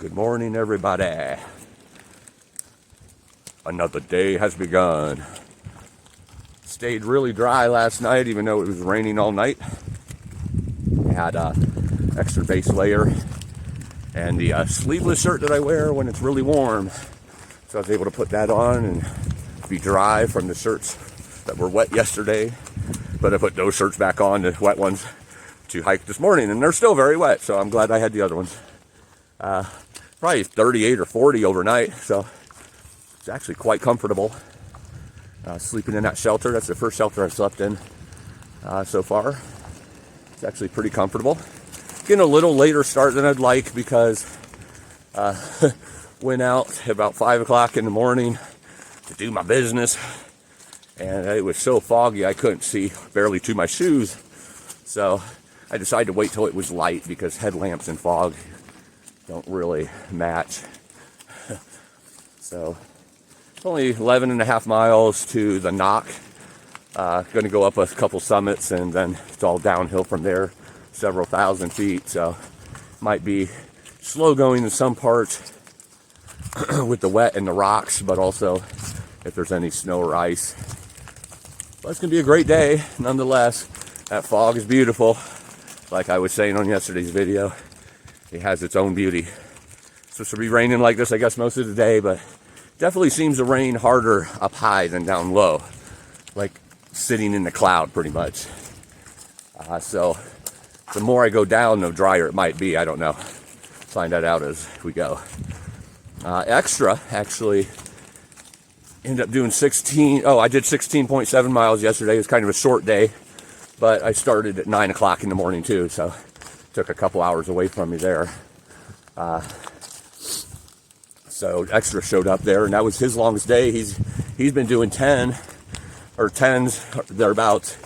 Good morning, everybody. Another day has begun. Stayed really dry last night, even though it was raining all night. I had an extra base layer and the sleeveless shirt that I wear when it's really warm. So I was able to put that on and be dry from the shirts that were wet yesterday. But I put those shirts back on, the wet ones, to hike this morning, and they're still very wet, so I'm glad I had the other ones. Probably 38 or 40 overnight, so it's actually quite comfortable. Sleeping in that shelter, that's the first shelter I've slept in so far. It's actually pretty comfortable. Getting a little later start than I'd like because went out about 5 o'clock in the morning to do my business, and it was so foggy I couldn't see barely to my shoes. So I decided to wait till it was light because headlamps and fog don't really match. So it's only 11 and a half miles to the NOC. Going to go up a couple summits and then it's all downhill from there, several thousand feet. So might be slow going in some parts with the wet and the rocks, but also if there's any snow or ice. But it's going to be a great day nonetheless. That fog is beautiful. Like I was saying on yesterday's video, it has its own beauty. It's supposed to be raining like this, I guess, most of the day, but definitely seems to rain harder up high than down low. Like sitting in the cloud, pretty much. So the more I go down, the drier it might be. I don't know. Find that out as we go. Extra, actually, ended up doing I did 16.7 miles yesterday. It was kind of a short day, but I started at 9 o'clock in the morning too, so took a couple hours away from me there. So Extra showed up there, and that was his longest day. He's been doing 10 or 10s thereabouts,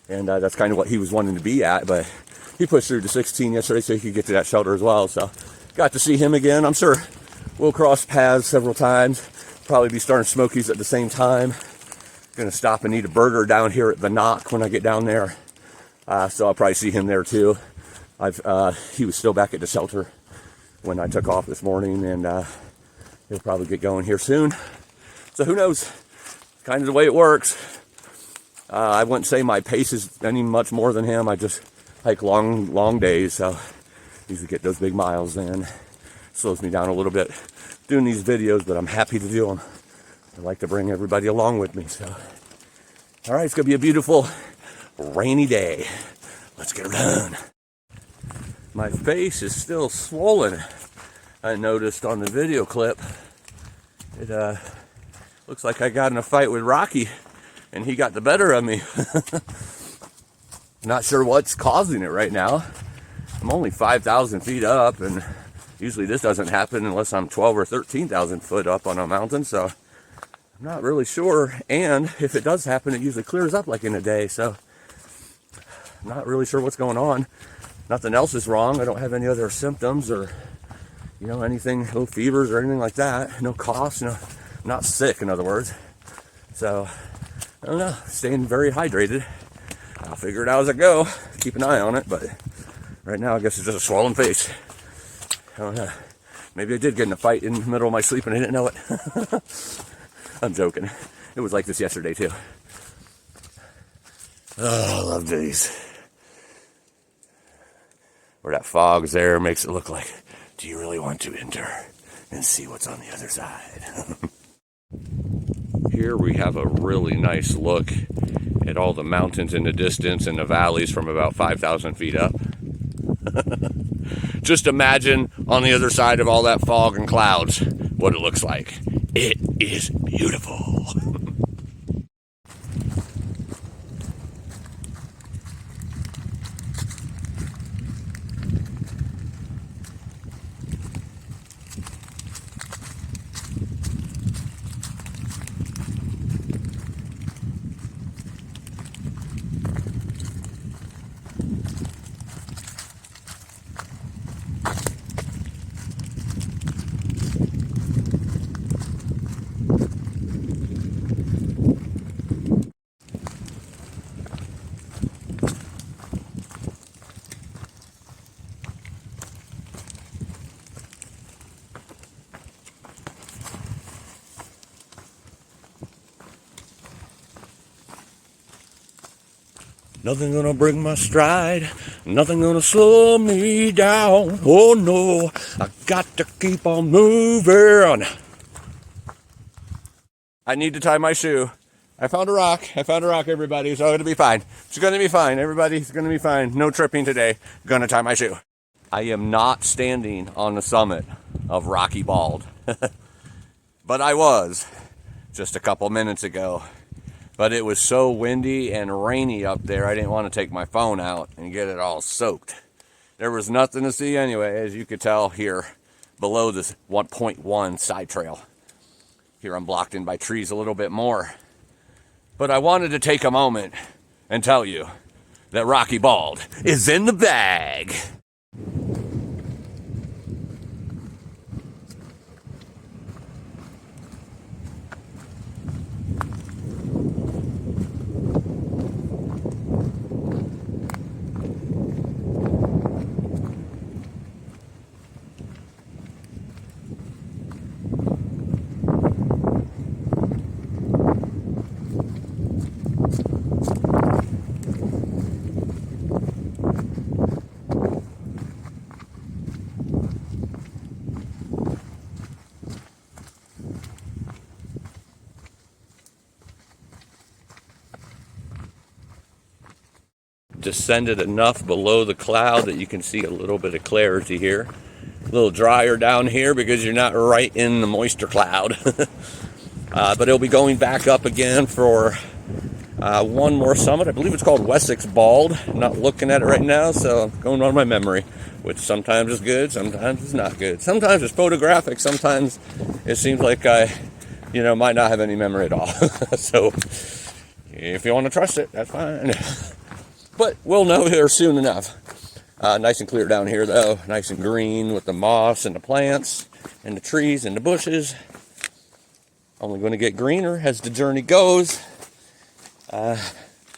and that's kind of what he was wanting to be at. But he pushed through to 16 yesterday, so he could get to that shelter as well. So got to see him again. I'm sure we'll cross paths several times. Probably be starting Smokies at the same time. Gonna stop and eat a burger down here at the NOC when I get down there. So I'll probably see him there too. He was still back at the shelter when I took off this morning, and he'll probably get going here soon. So who knows? Kind of the way it works. I wouldn't say my pace is any much more than him. I just hike long days, so usually get those big miles in. Slows me down a little bit doing these videos, but I'm happy to do them. I like to bring everybody along with me. So, all right, it's gonna be a beautiful rainy day. Let's get it done. My face is still swollen. I noticed on the video clip. It looks like I got in a fight with Rocky and he got the better of me. Not sure what's causing it right now. I'm only 5,000 feet up, and usually this doesn't happen unless I'm 12 or 13,000 foot up on a mountain, so I'm not really sure. And if it does happen, it usually clears up like in a day, so I'm not really sure what's going on. Nothing else is wrong. I don't have any other symptoms or, anything, no fevers or anything like that. No coughs, not sick, in other words. So, I don't know, staying very hydrated. I'll figure it out as I go. Keep an eye on it, but right now I guess it's just a swollen face. I don't know. Maybe I did get in a fight in the middle of my sleep and I didn't know it. I'm joking. It was like this yesterday too. Oh, I love these. Where that fog's there makes it look like, do you really want to enter and see what's on the other side? Here we have a really nice look at all the mountains in the distance and the valleys from about 5,000 feet up. Just imagine on the other side of all that fog and clouds what it looks like. It is beautiful. Nothing gonna break my stride, nothing gonna slow me down. Oh no, I got to keep on moving. I need to tie my shoe. I found a rock, everybody. It's all gonna be fine. It's gonna be fine, everybody's gonna be fine. No tripping today. Gonna tie my shoe. I am not standing on the summit of Rocky Bald, but I was just a couple minutes ago. But it was so windy and rainy up there, I didn't want to take my phone out and get it all soaked. There was nothing to see anyway, as you could tell here below this 1.1 side trail. Here I'm blocked in by trees a little bit more. But I wanted to take a moment and tell you that Rocky Bald is in the bag. Descended enough below the cloud that you can see a little bit of clarity here. A little drier down here because you're not right in the moisture cloud. But it'll be going back up again for one more summit. I believe it's called Wesser's Bald. I'm not looking at it right now, so I'm going on my memory, which sometimes is good, sometimes it's not good. Sometimes it's photographic, sometimes it seems like I, might not have any memory at all. So if you want to trust it, that's fine. But we'll know here soon enough. Nice and clear down here, though. Nice and green with the moss and the plants and the trees and the bushes. Only going to get greener as the journey goes.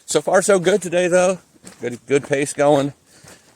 So far, so good today, though. Good pace going.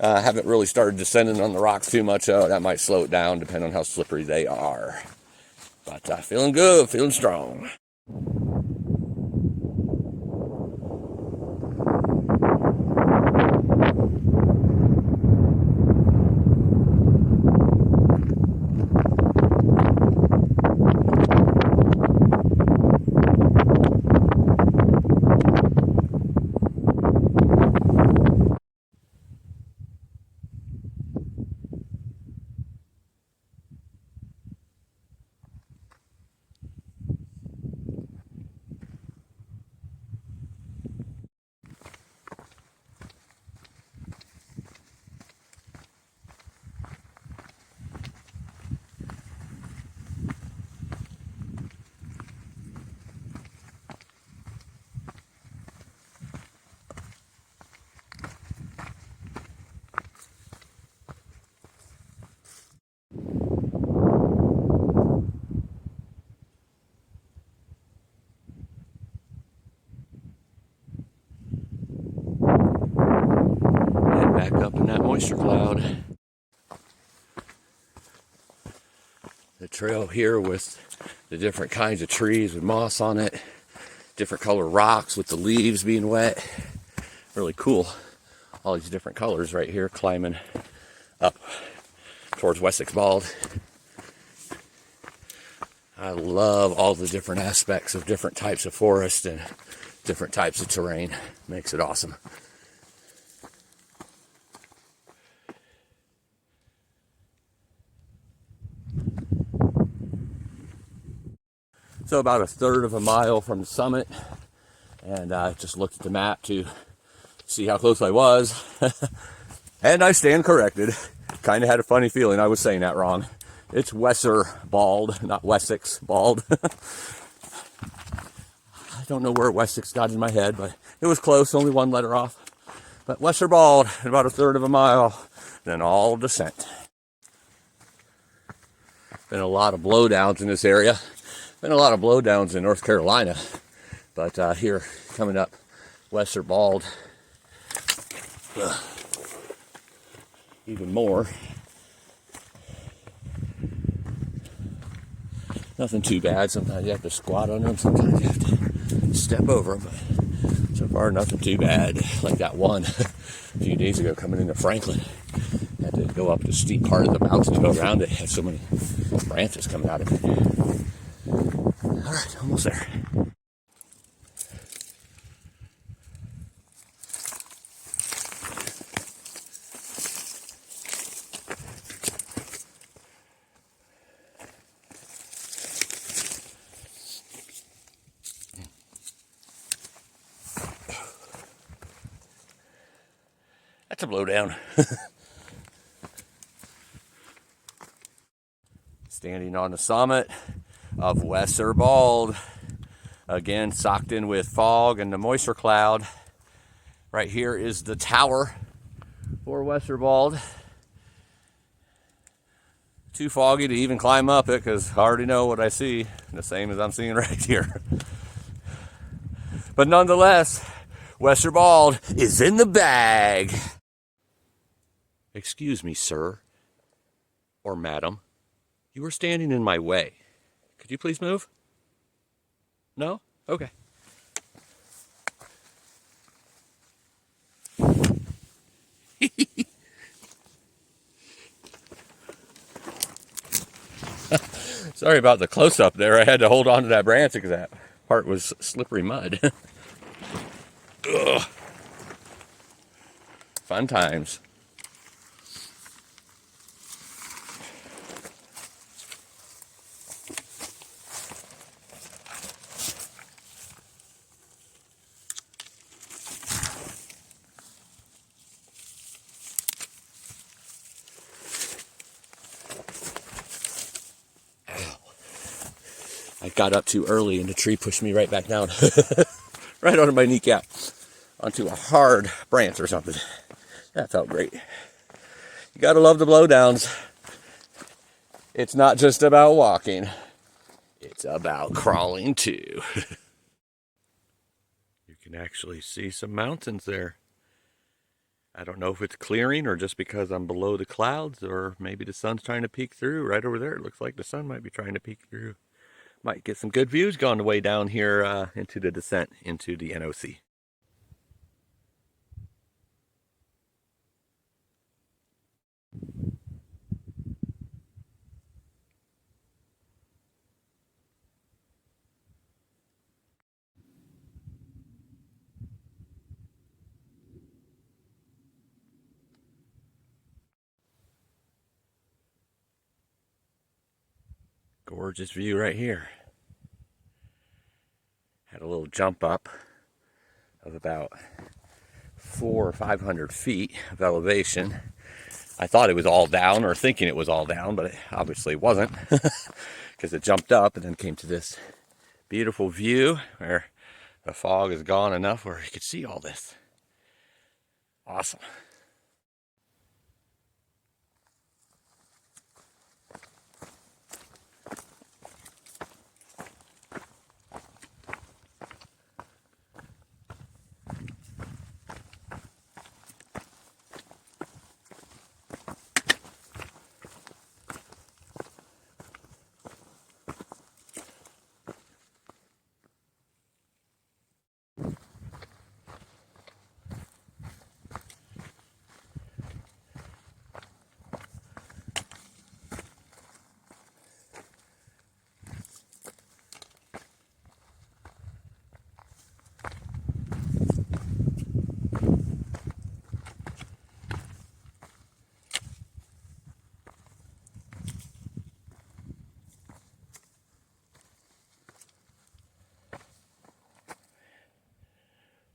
Haven't really started descending on the rocks too much, though. That might slow it down, depending on how slippery they are. But feeling good, feeling strong. Back up in that moisture cloud. The trail here with the different kinds of trees with moss on it, different color rocks with the leaves being wet. Really cool. All these different colors right here climbing up towards Wesser's Bald. I love all the different aspects of different types of forest and different types of terrain. Makes it awesome. So about a third of a mile from the summit, and I just looked at the map to see how close I was, and I stand corrected. Kind of had a funny feeling I was saying that wrong. It's Wesser Bald, not Wesser's Bald. I don't know where Wesser's got in my head, but it was close, only one letter off. But Wesser Bald, about a third of a mile, then all descent. Been a lot of blowdowns in this area. Been a lot of blowdowns in North Carolina, but here coming up Wesser Bald, even more. Nothing too bad. Sometimes you have to squat under them, sometimes you have to step over them, but So far, nothing too bad. Like that one a few days ago coming into Franklin. Had to go up the steep part of the mountain to go around it. Had so many branches coming out of it. All right, almost there. That's a blowdown. Standing on the summit of Wesser Bald. Again, socked in with fog and the moisture cloud. Right here is the tower for Wesser Bald. Too foggy to even climb up it because I already know what I see. The same as I'm seeing right here. But nonetheless, Wesser Bald is in the bag. Excuse me, sir, or madam. You were standing in my way. Could you please move? No? Okay. Sorry about the close-up there. I had to hold on to that branch because that part was slippery mud. Ugh. Fun times. I got up too early and the tree pushed me right back down. Right onto my kneecap. Onto a hard branch or something. That felt great. You gotta love the blowdowns. It's not just about walking. It's about crawling too. You can actually see some mountains there. I don't know if it's clearing or just because I'm below the clouds, or maybe the sun's trying to peek through. Right over there, it looks like the sun might be trying to peek through. Might get some good views going the way down here into the descent into the NOC. Gorgeous view right here. Had a little jump up of about 400 or 500 feet of elevation. I thought it was all down, or thinking it was all down, but it obviously wasn't, because it jumped up and then came to this beautiful view where the fog is gone enough where you could see all this. Awesome.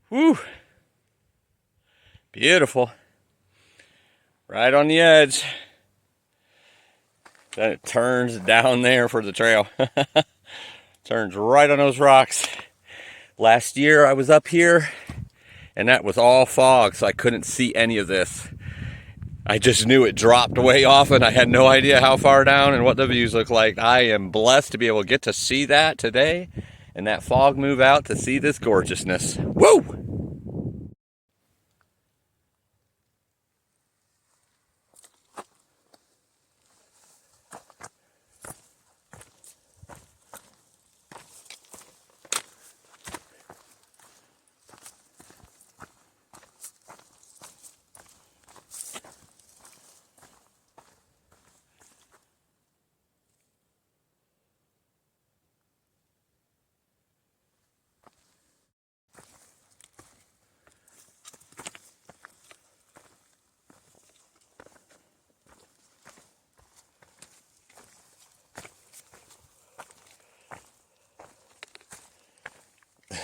Woo! Beautiful. Right on the edge. Then it turns down there for the trail. Turns right on those rocks. Last year I was up here and that was all fog, so I couldn't see any of this. I just knew it dropped way off and I had no idea how far down and what the views look like. I am blessed to be able to get to see that today and that fog move out to see this gorgeousness. Woo!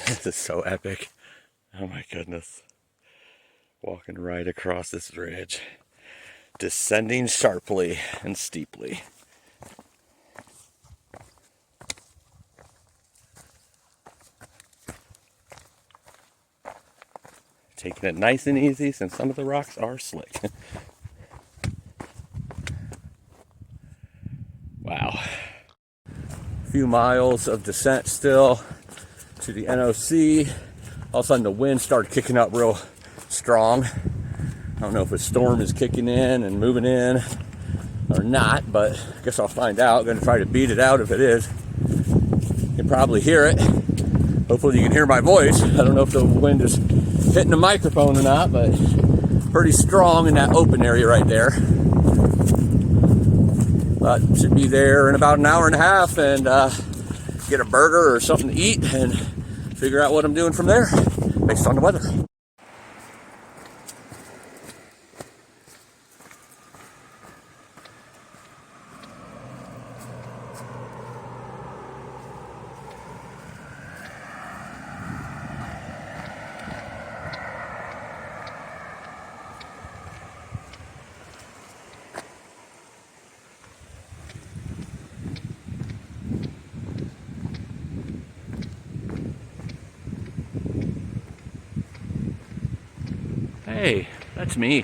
This is so epic. Oh my goodness. Walking right across this ridge. Descending sharply and steeply. Taking it nice and easy since some of the rocks are slick. Wow. A few miles of descent still to the NOC. All of a sudden the wind started kicking up real strong. I don't know if a storm is kicking in and moving in or not, but I guess I'll find out. I'm going to try to beat it out if it is. You can probably hear it. Hopefully you can hear my voice. I don't know if the wind is hitting the microphone or not, but pretty strong in that open area right there. But should be there in about an hour and a half and get a burger or something to eat and figure out what I'm doing from there based on the weather. Hey, that's me.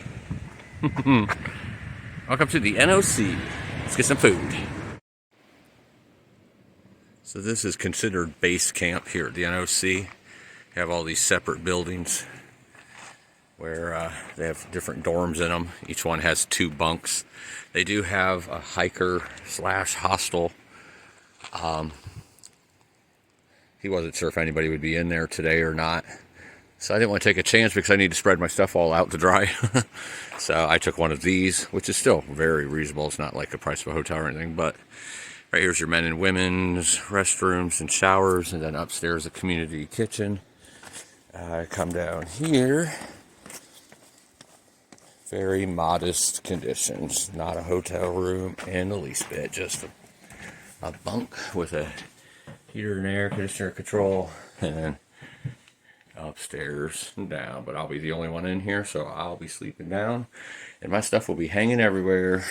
Welcome to the NOC. Let's get some food. So this is considered base camp here at the NOC. You have all these separate buildings where they have different dorms in them. Each one has 2 bunks. They do have a hiker slash hostel. He wasn't sure if anybody would be in there today or not. So I didn't want to take a chance because I need to spread my stuff all out to dry. So I took one of these, which is still very reasonable. It's not like the price of a hotel or anything, but right here's your men and women's restrooms and showers, and then upstairs a community kitchen. Come down here. Very modest conditions. Not a hotel room in the least bit. Just a bunk with a heater and air conditioner control, and then upstairs and down. But I'll be the only one in here, so I'll be sleeping down, and my stuff will be hanging everywhere.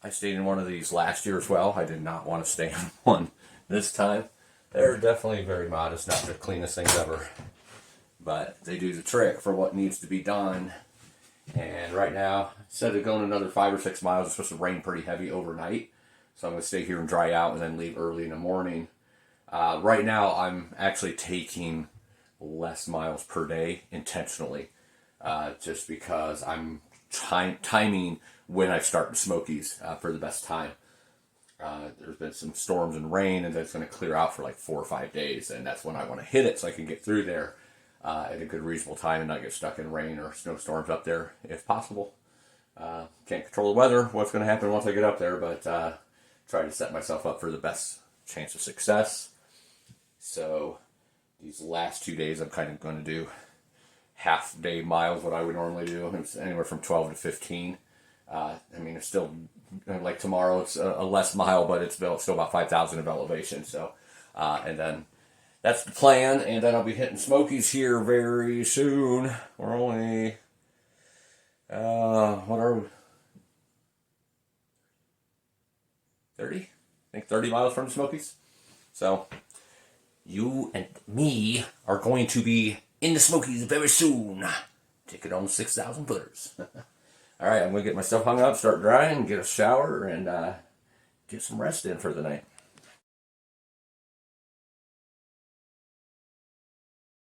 I stayed in one of these last year as well. I did not want to stay in one this time. They're definitely very modest, not the cleanest things ever, but they do the trick for what needs to be done. And right now, instead of going another 5 or 6 miles, it's supposed to rain pretty heavy overnight, so I'm going to stay here and dry out and then leave early in the morning. Right now, I'm actually taking less miles per day intentionally, just because I'm timing when I start the Smokies for the best time. There's been some storms and rain, and that's going to clear out for like 4 or 5 days, and that's when I want to hit it so I can get through there at a good reasonable time and not get stuck in rain or snowstorms up there if possible. Can't control the weather, what's going to happen once I get up there, but try to set myself up for the best chance of success. So these last 2 days I'm kind of going to do half day miles, what I would normally do. It's anywhere from 12 to 15. I mean, it's still, like tomorrow it's a less mile, but it's still about 5,000 of elevation. So, and then that's the plan. And then I'll be hitting Smokies here very soon. We're only, what are we? 30? I think 30 miles from the Smokies. So you and me are going to be in the Smokies very soon. Take it on 6,000 footers. All right, I'm going to get my stuff hung up, start drying, get a shower, and get some rest in for the night.